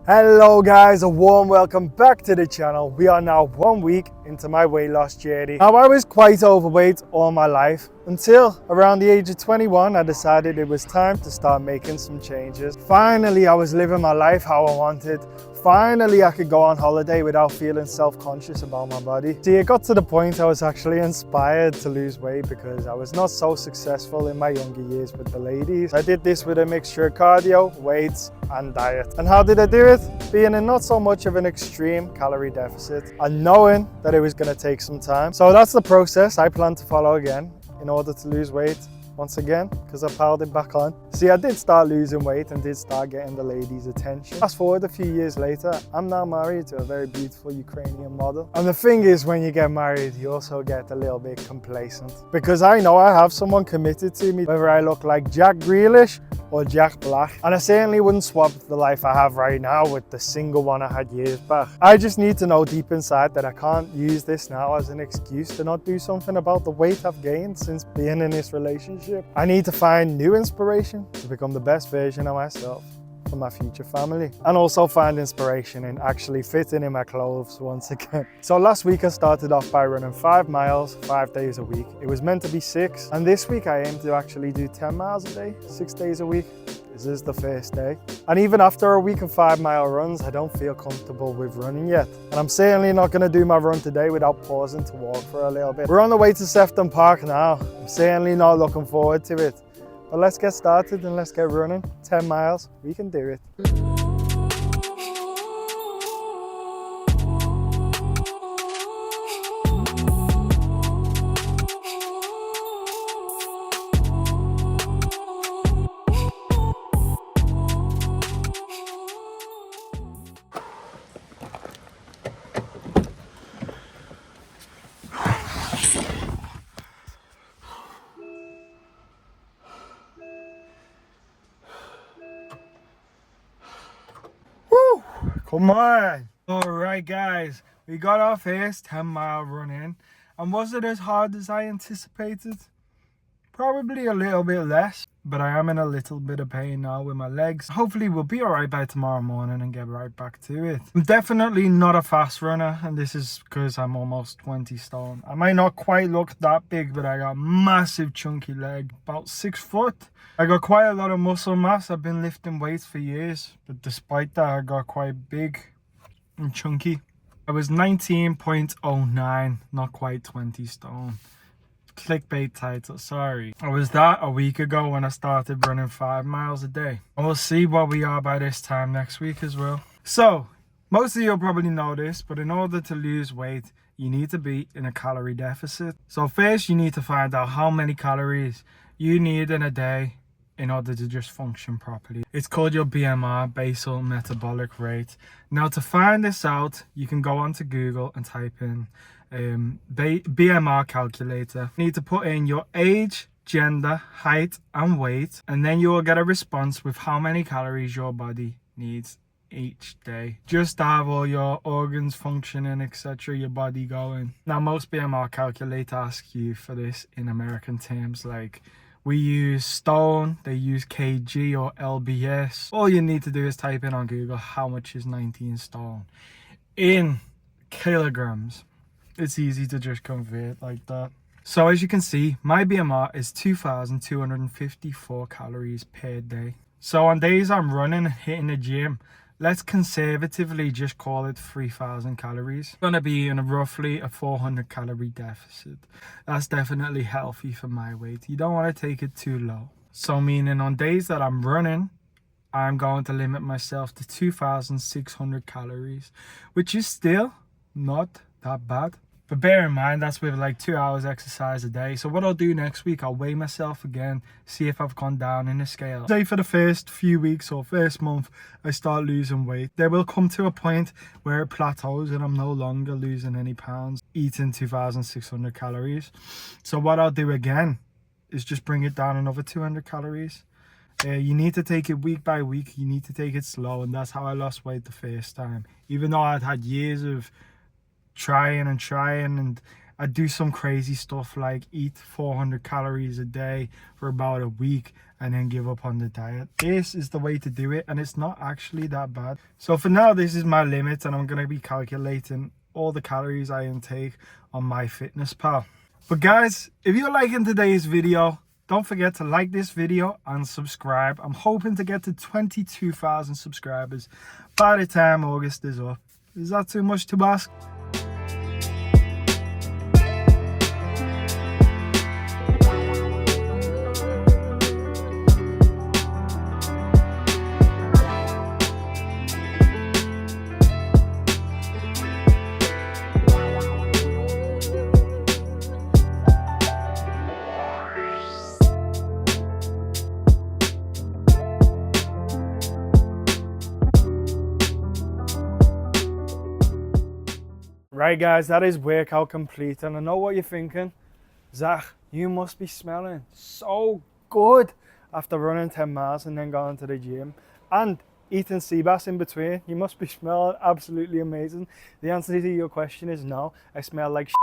Hello guys, a warm welcome back to the channel. We are now 1 week into my weight loss journey. Now I was quite overweight all my life until around the age of 21 I decided it was time to start making some changes. Finally I was living my life how I wanted. Finally I could go on holiday without feeling self-conscious about my body. See, it got to the point I was actually inspired to lose weight because I was not so successful in my younger years with the ladies. I did this with a mixture of cardio, weights and diet. And how did I do it? Being in not so much of an extreme calorie deficit and knowing that it was going to take some time. So that's the process I plan to follow again in order to lose weight once again, because I piled it back on. See, I did start losing weight and did start getting the ladies' attention. Fast forward a few years later, I'm now married to a very beautiful Ukrainian model. And the thing is, when you get married, you also get a little bit complacent, because I know I have someone committed to me, whether I look like Jack Grealish or Jack Black. And I certainly wouldn't swap the life I have right now with the single one I had years back. I just need to know deep inside that I can't use this now as an excuse to not do something about the weight I've gained since being in this relationship. I need to find new inspiration to become the best version of myself for my future family, and also find inspiration in actually fitting in my clothes once again. So last week I started off by running 5 miles 5 days a week. It was meant to be 6, and this week I aim to actually do 10 miles a day 6 days a week. This is the first day, and even after a week of 5-mile runs I don't feel comfortable with running yet, and I'm certainly not going to do my run today without pausing to walk for a little bit. We're on the way to Sefton Park now. I'm certainly not looking forward to it, but let's get started and let's get running. 10 miles, we can do it. Woo! Come on! Alright guys, we got our first 10-mile run in, and was it as hard as I anticipated? Probably a little bit less, but I am in a little bit of pain now with my legs. Hopefully we'll be alright by tomorrow morning and get right back to it. I'm definitely not a fast runner, and this is because I'm almost 20 stone. I might not quite look that big, but I got massive chunky leg, about 6 foot. I got quite a lot of muscle mass. I've been lifting weights for years, but despite that I got quite big and chunky. I was 19.09, not quite 20 stone. Clickbait title, sorry. I was that a week ago when I started running 5 miles a day. And we'll see what we are by this time next week as well. So, most of you will probably know this, but in order to lose weight, you need to be in a calorie deficit. So first you need to find out how many calories you need in a day in order to just function properly. It's called your BMR, basal metabolic rate. Now to find this out, you can go onto Google and type in BMR calculator. You need to put in your age, gender, height and weight, and then you will get a response with how many calories your body needs each day, just to have all your organs functioning, etc., your body going. Now most BMR calculators ask you for this in American terms, like we use stone, they use kg or lbs. All you need to do is type in on Google how much is 19 stone in kilograms. It's easy to just convert like that. So as you can see, my BMR is 2,254 calories per day. So on days I'm running and hitting the gym, let's conservatively just call it 3,000 calories. It's gonna be in roughly a 400 calorie deficit. That's definitely healthy for my weight. You don't want to take it too low. So meaning on days that I'm running, I'm going to limit myself to 2,600 calories, which is still not that bad. But bear in mind, that's with like 2 hours exercise a day. So what I'll do next week, I'll weigh myself again, see if I've gone down in the scale. Say for the first few weeks or first month, I start losing weight. There will come to a point where it plateaus and I'm no longer losing any pounds, eating 2,600 calories. So what I'll do again is just bring it down another 200 calories. You need to take it week by week. You need to take it slow, and that's how I lost weight the first time. Even though I'd had years of trying and I do some crazy stuff like eat 400 calories a day for about a week and then give up on the diet. This is the way to do it, and it's not actually that bad. So for now, this is my limit, and I'm going to be calculating all the calories I intake on MyFitnessPal. But guys, if you're liking today's video, don't forget to like this video and subscribe. I'm hoping to get to 22,000 subscribers by the time August is up. Is that too much to ask? Right guys, that is workout complete, and I know what you're thinking. Zach, you must be smelling so good after running 10 miles and then going to the gym and eating sea bass in between. You must be smelling absolutely amazing. The answer to your question is no, I smell like shit.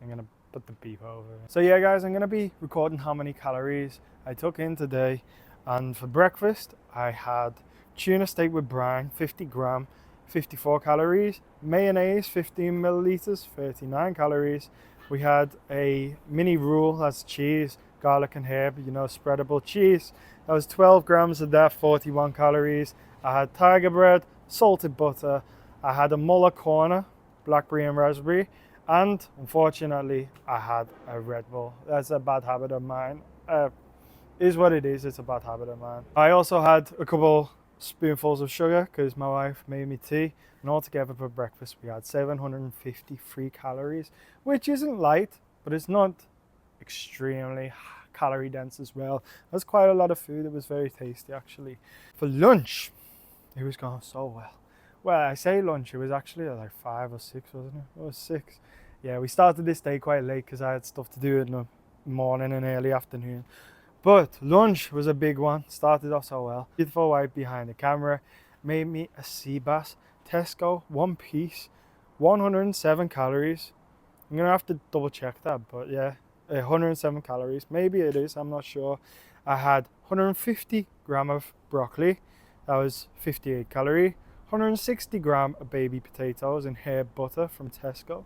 I'm gonna put the beep over it. So yeah guys, I'm gonna be recording how many calories I took in today, and for breakfast I had tuna steak with brine, 50 gram, 54 calories, mayonnaise 15 milliliters, 39 calories. We had a mini roux, that's cheese, garlic and herb, you know, spreadable cheese. That was 12 grams of that, 41 calories. I had tiger bread, salted butter. I had a muller corner, blackberry and raspberry, and unfortunately I had a Red Bull. That's a bad habit of mine. Is what it is, it's a bad habit of mine. I also had a couple spoonfuls of sugar because my wife made me tea, and altogether for breakfast we had 753 calories, which isn't light, but it's not extremely calorie dense as well. That's quite a lot of food. It was very tasty actually. For lunch, it was going so well. Well, I say lunch, it was actually like 5 or 6, wasn't it? It was 6. Yeah, we started this day quite late because I had stuff to do in the morning and early afternoon. But lunch was a big one. Started off so well. Beautiful wife behind the camera made me a sea bass Tesco, one piece, 107 calories. I'm gonna have to double check that, but yeah, 107 calories. Maybe it is, I'm not sure. I had 150 gram of broccoli. That was 58 calorie. 160 gram of baby potatoes and herb butter from Tesco.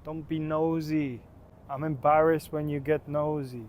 Don't be nosy. I'm embarrassed when you get nosy.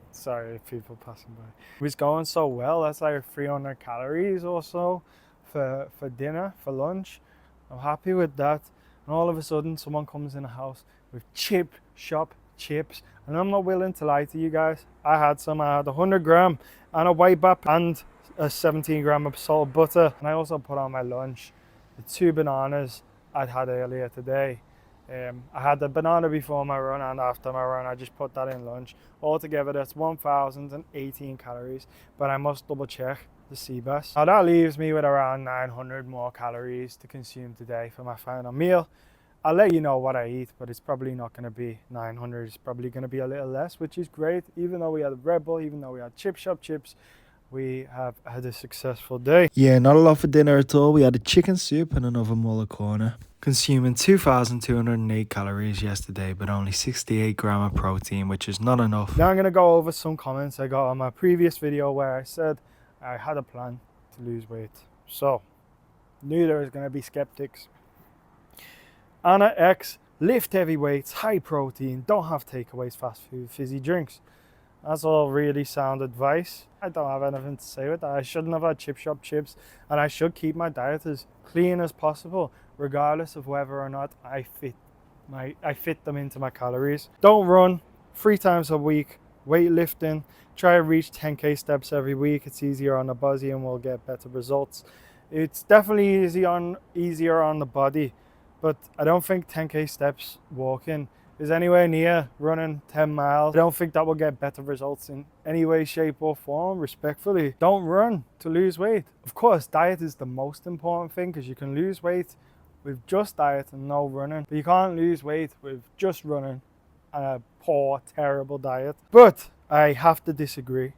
Sorry, people passing by. It was going so well. That's like 300 calories or so for dinner, for lunch. I'm happy with that. And all of a sudden, someone comes in the house with chip shop chips. And I'm not willing to lie to you guys. I had some. I had 100 gram and a white bap and a 17 gram of salt butter. And I also put on my lunch the 2 bananas I'd had earlier today. I had the banana before my run and after my run. I just put that in lunch. Altogether that's 1,018 calories, but I must double check the sea bass. Now that leaves me with around 900 more calories to consume today for my final meal. I'll let you know what I eat, but it's probably not going to be 900. It's probably going to be a little less, which is great. Even though we had a Red Bull, even though we had chip shop chips, we have had a successful day. Yeah, not a lot for dinner at all. We had a chicken soup and another muller corner. Consuming 2,208 calories yesterday, but only 68 gram of protein, which is not enough. Now I'm going to go over some comments I got on my previous video where I said I had a plan to lose weight. So, knew there was going to be skeptics. Anna X, lift heavy weights, high protein, don't have takeaways, fast food, fizzy drinks. That's all really sound advice. I don't have anything to say with that. I shouldn't have had chip shop chips, and I should keep my diet as clean as possible, regardless of whether or not I fit them into my calories. Don't run 3 times a week, weightlifting. Try to reach 10k steps every week. It's easier on the body and we'll get better results. It's definitely easier on the body, but I don't think 10k steps walking is anywhere near running 10 miles. I don't think that will get better results in any way, shape or form. Respectfully, don't run to lose weight. Of course, diet is the most important thing because you can lose weight with just diet and no running, but you can't lose weight with just running and a poor, terrible diet. But I have to disagree.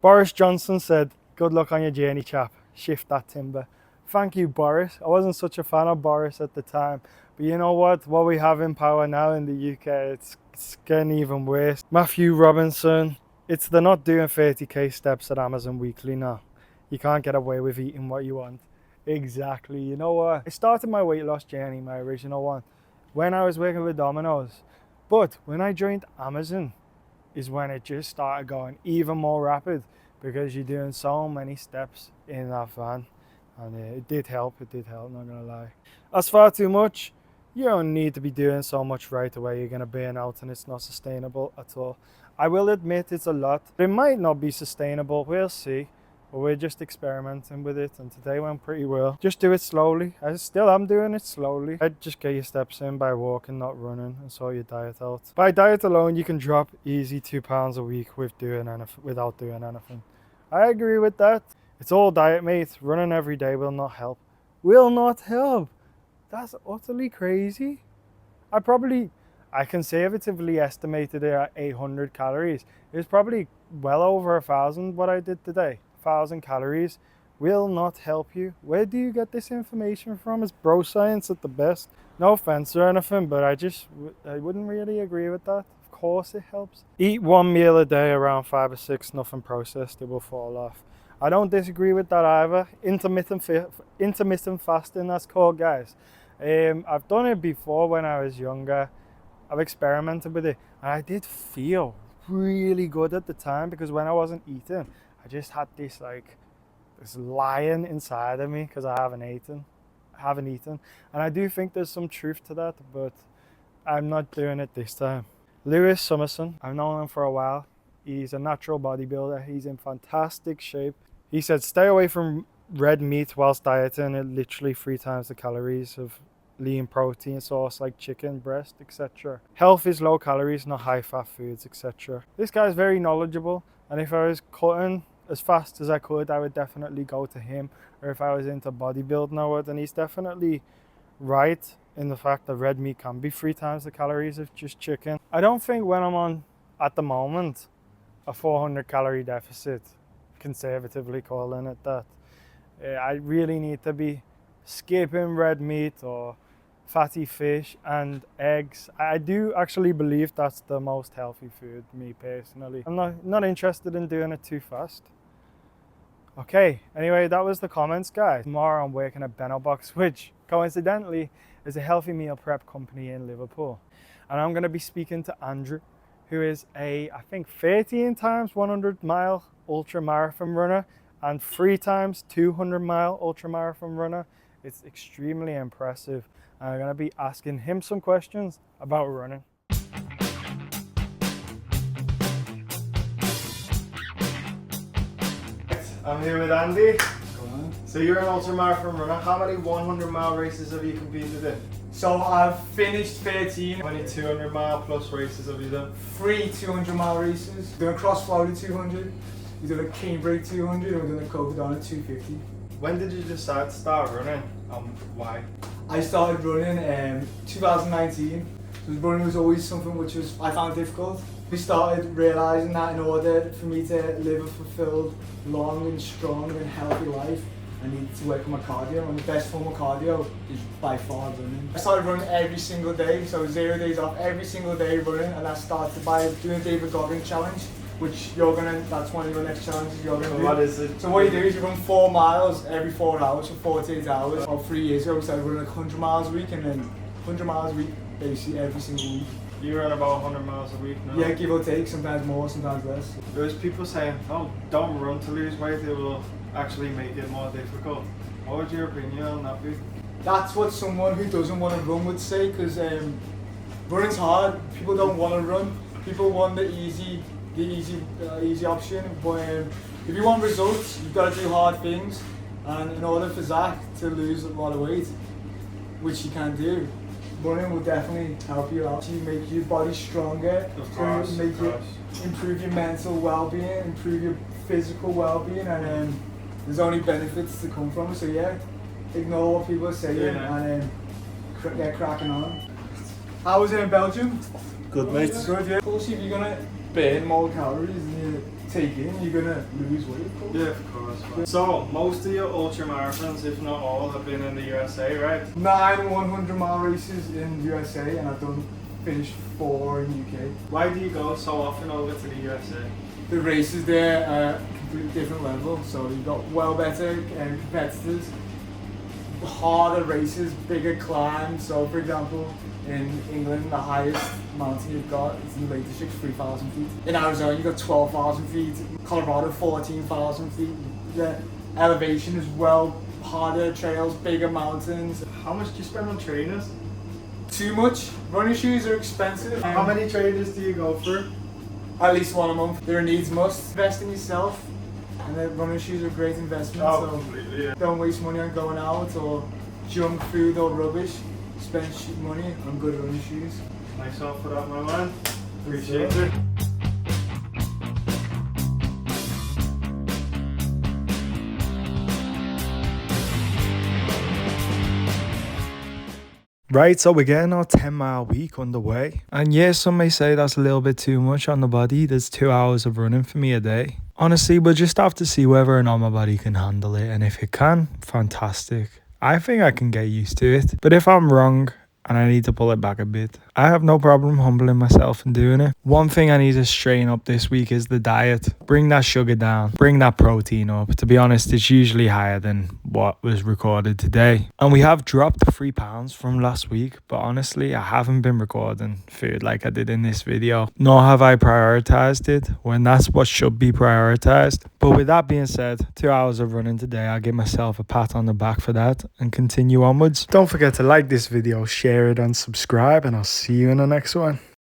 Boris Johnson said, "Good luck on your journey, chap. Shift that timber." Thank you, Boris. I wasn't such a fan of Boris at the time, but you know what we have in power now in the UK, it's getting even worse. Matthew Robinson, they're not doing 30k steps at Amazon weekly now. You can't get away with eating what you want. Exactly. You know what, I started my weight loss journey, my original one, when I was working with Domino's, but when I joined Amazon is when it just started going even more rapid, because you're doing so many steps in that van. And it did help, not gonna lie. That's far too much. You don't need to be doing so much right away. You're gonna burn out and it's not sustainable at all. I will admit it's a lot. It might not be sustainable, we'll see. But we're just experimenting with it, and today went pretty well. Just do it slowly. I still am doing it slowly. I'd just get your steps in by walking, not running, and sort your diet out. By diet alone, you can drop easy 2 pounds a week without doing anything. I agree with that. It's all diet, mate. Running every day will not help. Will not help. That's utterly crazy. I conservatively estimated it at 800 calories. It was probably well over 1,000 what I did today. 1,000 calories will not help you. Where do you get this information from? It's bro science at the best. No offense or anything, but I wouldn't really agree with that. Of course it helps. Eat 1 meal a day, around 5 or 6, nothing processed, it will fall off. I don't disagree with that either. Intermittent fasting, that's called, guys. I've done it before when I was younger. I've experimented with it, and I did feel really good at the time, because when I wasn't eating, I just had this lion inside of me because I haven't eaten. And I do think there's some truth to that, but I'm not doing it this time. Lewis Summerson, I've known him for a while. He's a natural bodybuilder. He's in fantastic shape. He said, stay away from red meat whilst dieting. It literally 3 times the calories of lean protein source like chicken, breast, etc. Health is low calories, not high fat foods, etc. This guy's very knowledgeable, and if I was cutting as fast as I could, I would definitely go to him. Or if I was into bodybuilding, I would. And he's definitely right in the fact that red meat can be 3 times the calories of just chicken. I don't think when I'm on, at the moment, a 400 calorie deficit, conservatively calling it that, I really need to be skipping red meat or fatty fish and eggs. I do actually believe that's the most healthy food, me personally. I'm not interested in doing it too fast. Okay, anyway, that was the comments, guys. Tomorrow I'm working at Benno Box, which coincidentally is a healthy meal prep company in Liverpool. And I'm going to be speaking to Andrew, who is I think 13 times 100 mile ultra marathon runner and 3 times 200 mile ultra marathon runner. It's extremely impressive. And I'm going to be asking him some questions about running. I'm here with Andy. So you're an ultra marathon runner. How many 100 mile races have you competed in? So I've finished 13. How many 200 mile plus races have you done? 3 200 mile races. Done a cross Florida 200. We done a Cambridge 200 and we done a Cocodona 250. When did you decide to start running? Why? I started running 2019. So running was always something which I found difficult. We started realising that in order for me to live a fulfilled, long and strong and healthy life, I needed to work on my cardio, and the best form of cardio is by far running. I started running every single day, so 0 days off, every single day running, and I started by doing David Goggins challenge, which that's one of your next challenges you're going to do. What is it? So what you do is you run 4 miles every 4 hours for 48 hours. About 3 years ago, we started running like 100 miles a week, and then 100 miles a week basically every single week. You run about 100 miles a week now? Yeah, give or take, sometimes more, sometimes less. There's people saying, oh, don't run to lose weight, it will actually make it more difficult. What would your opinion on that be? That's what someone who doesn't want to run would say, because running's hard. People don't want to run. People want the easy option. But if you want results, you've got to do hard things. And in order for Zach to lose a lot of weight, which he can do, running will definitely help you out. You make your body stronger, improve your mental well-being, improve your physical well-being, and there's only benefits to come from it. So yeah, ignore what people are saying and get cracking on. How was it in Belgium? Good, mate. Good, yeah. Of course, if you're gonna burn more calories than you take in, you're gonna lose weight. Of course. Yeah, of course. So, most of your ultra marathons, if not all, have been in the USA, right? 9 100-mile races in the USA, and I've finished 4 in the UK. Why do you go so often over to the USA? The races there are completely different level, so you've got well better competitors, harder races, bigger climbs. So for example, in England, the highest mountain you've got is in the Lake District, 3,000 feet. In Arizona, you've got 12,000 feet. Colorado, 14,000 feet. The elevation is well harder trails, bigger mountains. How much do you spend on trainers? Too much. Running shoes are expensive. How many trainers do you go for? At least one a month. They're a needs must. Invest in yourself, and then running shoes are a great investment. Oh, so completely, yeah. don't waste money on going out or junk food or rubbish. Spend money on good running shoes. Nice one for that, my man. Appreciate So- it. Right, so we're getting our 10-mile week underway. And yes, some may say that's a little bit too much on the body. There's 2 hours of running for me a day. Honestly, we'll just have to see whether or not my body can handle it. And if it can, fantastic. I think I can get used to it. But if I'm wrong and I need to pull it back a bit, I have no problem humbling myself and doing it. One thing I need to straighten up this week is the diet. Bring that sugar down, bring that protein up. To be honest, it's usually higher than what was recorded today. And we have dropped 3 pounds from last week, but honestly, I haven't been recording food like I did in this video, nor have I prioritized it when that's what should be prioritized. But with that being said, 2 hours of running today, I'll give myself a pat on the back for that and continue onwards. Don't forget to like this video, share it and subscribe, and I'll see you in the next one.